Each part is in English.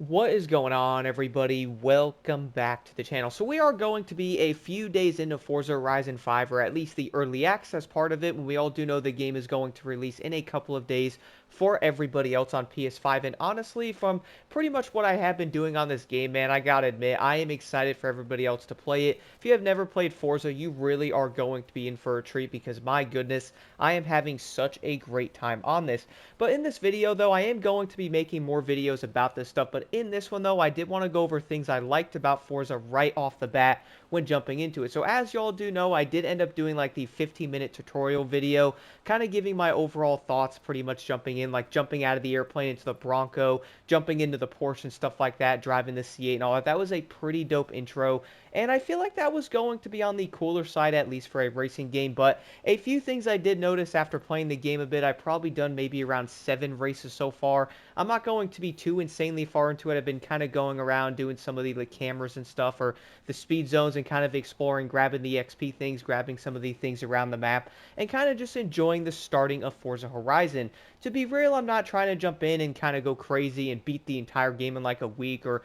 What is going on, everybody? Welcome back to the channel. So we are going to be a few days into Forza Horizon 5, or at least the early access part of it, when we all do know the game is going to release in a couple of days for everybody else on PS5. And honestly, from pretty much what I have been doing on this game, man, I gotta admit, I am excited for everybody else to play it. If you have never played Forza, you really are going to be in for a treat because, my goodness, I am having such a great time on this. But in this video, though, I am going to be making more videos about this stuff. But in this one, though, I did want to go over things I liked about Forza right off the bat when jumping into it. So as y'all do know, I did end up doing like the 15-minute tutorial video, kind of giving my overall thoughts, pretty much jumping in, like jumping out of the airplane into the Bronco, jumping into the Porsche and stuff like that, driving the C8 and all that. That was a pretty dope intro. And I feel like that was going to be on the cooler side, at least for a racing game. But a few things I did notice after playing the game a bit. I've probably done maybe around 7 races so far. I'm not going to be too insanely far into it. I've been kind of going around doing some of the like, cameras and stuff, or the speed zones, and kind of exploring, grabbing the XP things, grabbing some of the things around the map, and kind of just enjoying the starting of Forza Horizon. To be real, I'm not trying to jump in and kind of go crazy and beat the entire game in like a week, or,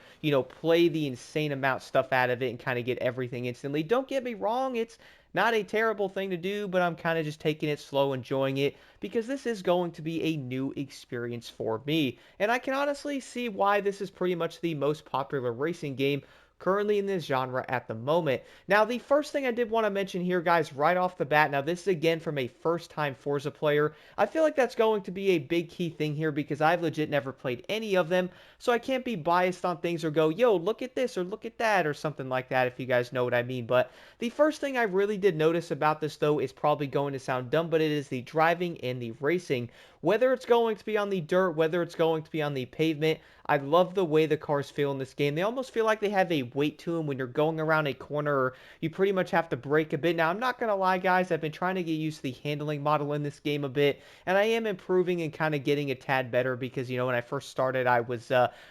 play the insane amount stuff out of it and kind of get everything instantly. Don't get me wrong, it's not a terrible thing to do, but I'm kind of just taking it slow, enjoying it, because this is going to be a new experience for me. And I can honestly see why this is pretty much the most popular racing game currently in this genre at the moment. Now, the first thing I did want to mention here, guys, right off the bat, now this is again from a first-time Forza player. I feel like that's going to be a big key thing here because I've legit never played any of them, so I can't be biased on things or go, yo, look at this or look at that or something like that, if you guys know what I mean. But the first thing I really did notice about this, though, is probably going to sound dumb, but it is the driving and the racing. Whether it's going to be on the dirt, whether it's going to be on the pavement, I love the way the cars feel in this game. They almost feel like they have a weight to them when you're going around a corner, or you pretty much have to brake a bit. Now, I'm not going to lie, guys, I've been trying to get used to the handling model in this game a bit, and I am improving and kind of getting a tad better because, when I first started, I was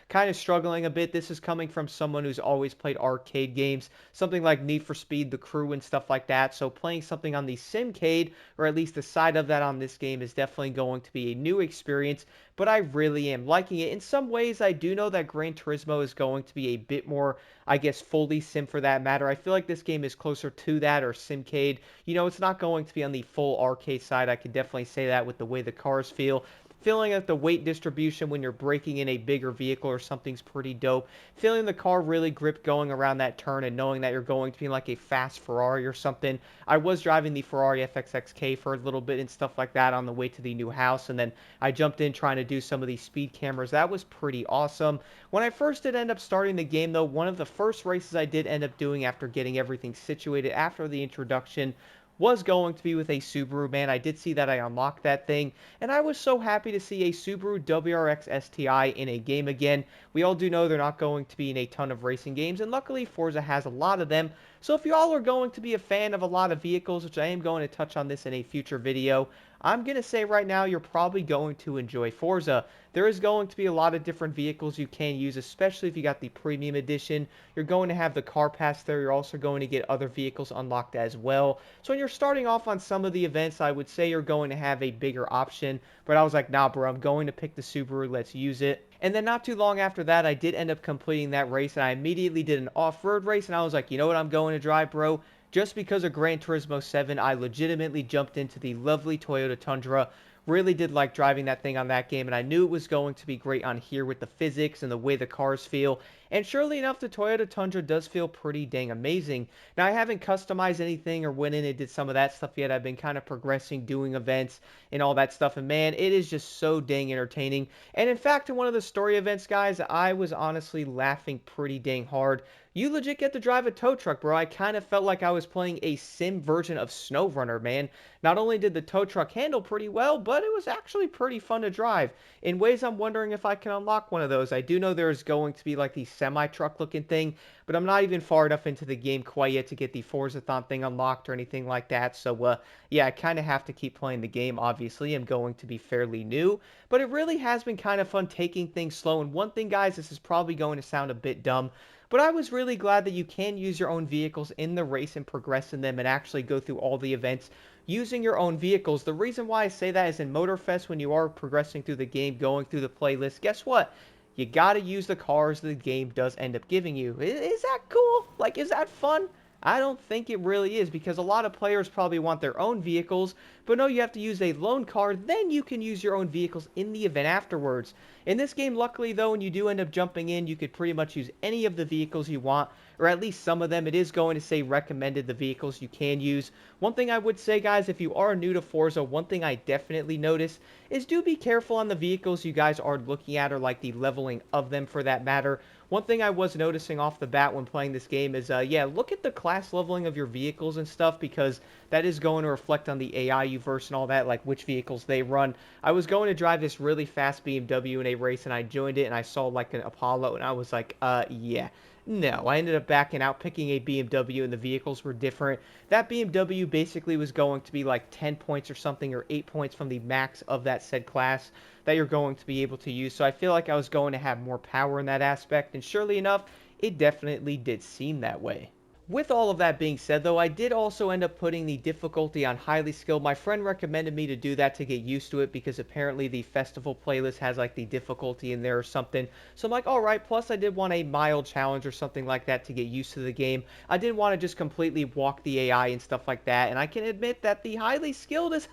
kind of struggling a bit. This is coming from someone who's always played arcade games, something like Need for Speed, The Crew, and stuff like that. So playing something on the Simcade, or at least the side of that on this game, is definitely going to be a new experience, but I really am liking it. In some ways, I do know that Gran Turismo is going to be a bit more, I guess, fully sim for that matter. I feel like this game is closer to that, or Simcade. It's not going to be on the full arcade side. I can definitely say that with the way the cars feel. Feeling like the weight distribution when you're braking in a bigger vehicle or something's pretty dope. Feeling the car really grip going around that turn and knowing that you're going to be like a fast Ferrari or something. I was driving the Ferrari FXXK for a little bit and stuff like that on the way to the new house, and then I jumped in trying to do some of these speed cameras. That was pretty awesome. When I first did end up starting the game, though, one of the first races I did end up doing after getting everything situated after the introduction was going to be with a Subaru. Man, I did see that I unlocked that thing, and I was so happy to see a Subaru WRX STI in a game again. We all do know they're not going to be in a ton of racing games, and luckily Forza has a lot of them. So if you all are going to be a fan of a lot of vehicles, which I am going to touch on this in a future video, I'm going to say right now you're probably going to enjoy Forza. There is going to be a lot of different vehicles you can use, especially if you got the premium edition. You're going to have the car pass there. You're also going to get other vehicles unlocked as well. So when you're starting off on some of the events, I would say you're going to have a bigger option. But I was like, nah, bro, I'm going to pick the Subaru. Let's use it. And then not too long after that, I did end up completing that race, and I immediately did an off-road race, and I was like, you know what I'm going to drive, bro? Just because of Gran Turismo 7, I legitimately jumped into the lovely Toyota Tundra. Really did like driving that thing on that game, and I knew it was going to be great on here with the physics and the way the cars feel. And surely enough, the Toyota Tundra does feel pretty dang amazing. Now, I haven't customized anything or went in and did some of that stuff yet. I've been kind of progressing, doing events and all that stuff. And man, it is just so dang entertaining. And in fact, in one of the story events, guys, I was honestly laughing pretty dang hard. You legit get to drive a tow truck, bro. I kind of felt like I was playing a sim version of SnowRunner, man. Not only did the tow truck handle pretty well, but it was actually pretty fun to drive. In ways I'm wondering if I can unlock one of those. I do know there's going to be like the semi-truck looking thing, but I'm not even far enough into the game quite yet to get the Forzathon thing unlocked or anything like that. So, yeah, I kind of have to keep playing the game, obviously. I'm going to be fairly new, but it really has been kind of fun taking things slow. And one thing, guys, this is probably going to sound a bit dumb, but I was really glad that you can use your own vehicles in the race and progress in them and actually go through all the events using your own vehicles. The reason why I say that is in Motorfest, when you are progressing through the game, going through the playlist, guess what? you gotta use the cars the game does end up giving you. Is that cool? Like, is that fun? I don't think it really is, because a lot of players probably want their own vehicles, but no, you have to use a loan car, then you can use your own vehicles in the event afterwards. In this game, luckily though, when you do end up jumping in, you could pretty much use any of the vehicles you want, or at least some of them. It is going to say recommended the vehicles you can use. One thing I would say, guys, if you are new to Forza, one thing I definitely notice is do be careful on the vehicles you guys are looking at, or like the leveling of them for that matter. One thing I was noticing off the bat when playing this game is, yeah, look at the class leveling of your vehicles and stuff, because that is going to reflect on the AI you verse and all that, like which vehicles they run. I was going to drive this really fast BMW in a race, and I joined it, and I saw like an Apollo, and I was like, yeah. No, I ended up backing out, picking a BMW, and the vehicles were different. That BMW basically was going to be like 10 points or something, or 8 points from the max of that said class that you're going to be able to use. So I feel like I was going to have more power in that aspect, and surely enough, it definitely did seem that way. With all of that being said, though, I did also end up putting the difficulty on highly skilled. My friend recommended me to do that to get used to it, because apparently the festival playlist has like the difficulty in there or something. So I'm like, all right, plus I did want a mild challenge or something like that to get used to the game. I didn't want to just completely walk the AI and stuff like that, and I can admit that the highly skilled is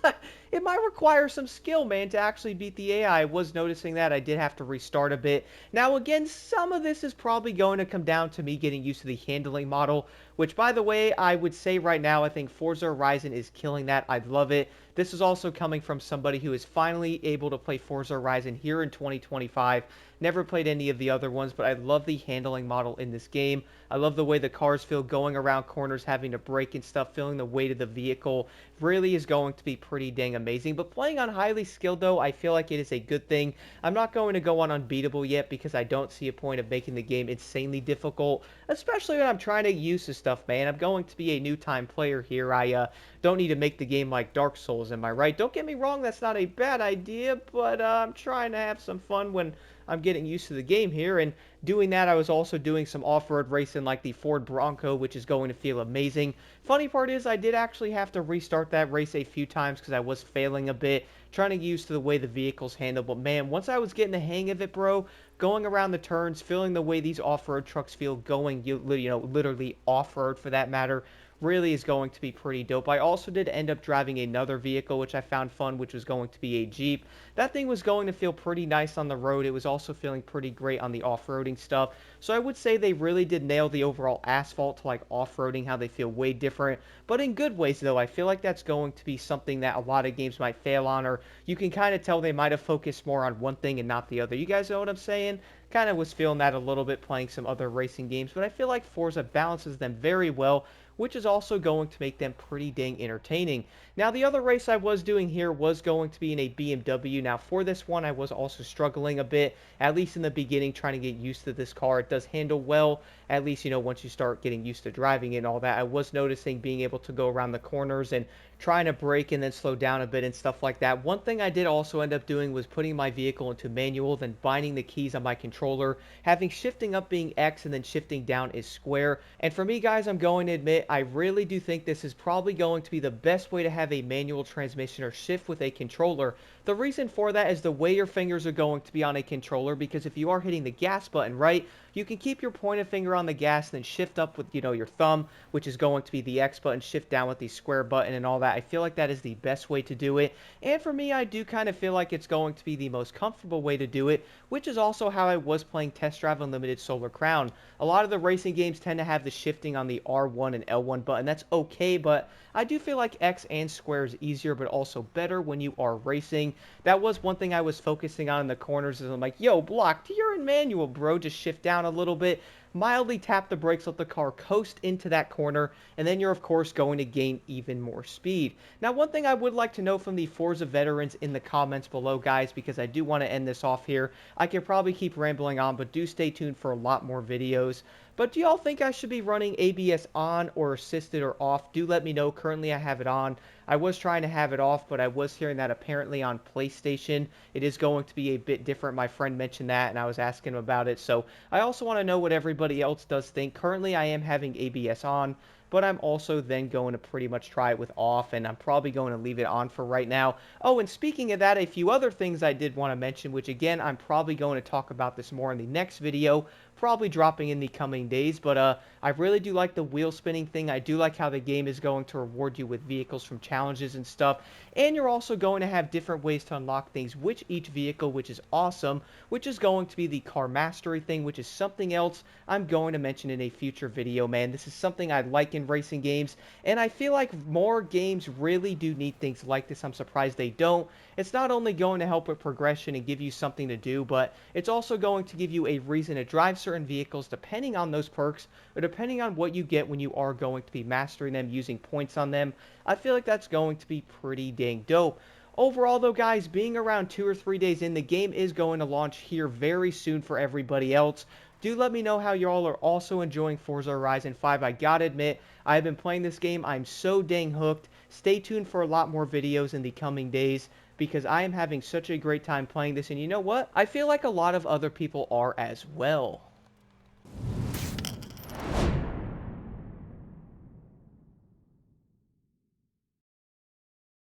it might require some skill, man, to actually beat the AI. I was noticing that I did have to restart a bit. Now, again, some of this is probably going to come down to me getting used to the handling model, which, by the way, I would say right now, I think Forza Horizon is killing that. I love it. This is also coming from somebody who is finally able to play Forza Horizon here in 2025. Never played any of the other ones, but I love the handling model in this game. I love the way the cars feel going around corners, having to brake and stuff, feeling the weight of the vehicle. Really is going to be pretty dang amazing. But playing on highly skilled, though, I feel like it is a good thing. I'm not going to go on unbeatable yet, because I don't see a point of making the game insanely difficult, especially when I'm trying to use this stuff, man. I'm going to be a new time player here. I don't need to make the game like Dark Souls, am I right? Don't get me wrong, that's not a bad idea, but I'm trying to have some fun when I'm getting used to the game here. And doing that, I was also doing some off-road racing like the Ford Bronco, which is going to feel amazing. Funny part is I did actually have to restart that race a few times because I was failing a bit, trying to get used to the way the vehicles handle. But man, once I was getting the hang of it, bro, going around the turns, feeling the way these off-road trucks feel going, you know, literally off-road for that matter, really is going to be pretty dope. I also did end up driving another vehicle, which I found fun, which was going to be a Jeep. That thing was going to feel pretty nice on the road. It was also feeling pretty great on the off-roading stuff. So I would say they really did nail the overall asphalt to like off-roading, how they feel way different, but in good ways though. I feel like that's going to be something that a lot of games might fail on, or you can kind of tell they might have focused more on one thing and not the other. You guys know what I'm saying? Kind of was feeling that a little bit playing some other racing games, but I feel like Forza balances them very well, which is also going to make them pretty dang entertaining. Now, the other race I was doing here was going to be in a BMW. Now, for this one, I was also struggling a bit, at least in the beginning, trying to get used to this car. It does handle well, at least, you know, once you start getting used to driving it and all that. I was noticing being able to go around the corners and trying to brake and then slow down a bit and stuff like that. One thing I did also end up doing was putting my vehicle into manual, then binding the keys on my controller, having shifting up being X and then shifting down is square. And for me, guys, I'm going to admit, I really do think this is probably going to be the best way to have a manual transmission or shift with a controller. The reason for that is the way your fingers are going to be on a controller, because if you are hitting the gas button, right, you can keep your pointer finger on the gas and then shift up with, you know, your thumb, which is going to be the X button, shift down with the square button and all that. I feel like that is the best way to do it. And for me, I do kind of feel like it's going to be the most comfortable way to do it, which is also how I was playing Test Drive Unlimited Solar Crown. A lot of the racing games tend to have the shifting on the R1 and L1 button. That's okay, but I do feel like X and square is easier, but also better when you are racing. That was one thing I was focusing on in the corners, is I'm like, yo, block, you're in manual, bro. Just shift down a little bit, mildly tap the brakes, let the car coast into that corner, and then you're, of course, going to gain even more speed. Now, one thing I would like to know from the Forza veterans in the comments below, guys, because I do want to end this off here. I could probably keep rambling on, but do stay tuned for a lot more videos. But do y'all think I should be running ABS on or assisted or off? Do let me know. Currently, I have it on. I was trying to have it off, but I was hearing that apparently on PlayStation, it is going to be a bit different. My friend mentioned that, and I was asking him about it. So I also want to know what everybody else does think. Currently, I am having ABS on. but I'm also then going to pretty much try it with off, and I'm probably going to leave it on for right now. Oh, and speaking of that, a few other things I did want to mention, which again, I'm probably going to talk about this more in the next video, probably dropping in the coming days, but I really do like the wheel spinning thing. I do like how the game is going to reward you with vehicles from challenges and stuff, and you're also going to have different ways to unlock things with each vehicle, which is awesome, which is going to be the car mastery thing, which is something else I'm going to mention in a future video, man. This is something I like in racing games, and I feel like more games really do need things like this. I'm surprised they don't. It's not only going to help with progression and give you something to do, but it's also going to give you a reason to drive certain vehicles depending on those perks, or depending on what you get when you are going to be mastering them, using points on them. I feel like that's going to be pretty dang dope. Overall, though, guys, being around 2 or 3 days in, the game is going to launch here very soon for everybody else. Do let me know how y'all are also enjoying Forza Horizon 5. I gotta admit, I've been playing this game. I'm so dang hooked. Stay tuned for a lot more videos in the coming days, because I am having such a great time playing this. And you know what? I feel like a lot of other people are as well.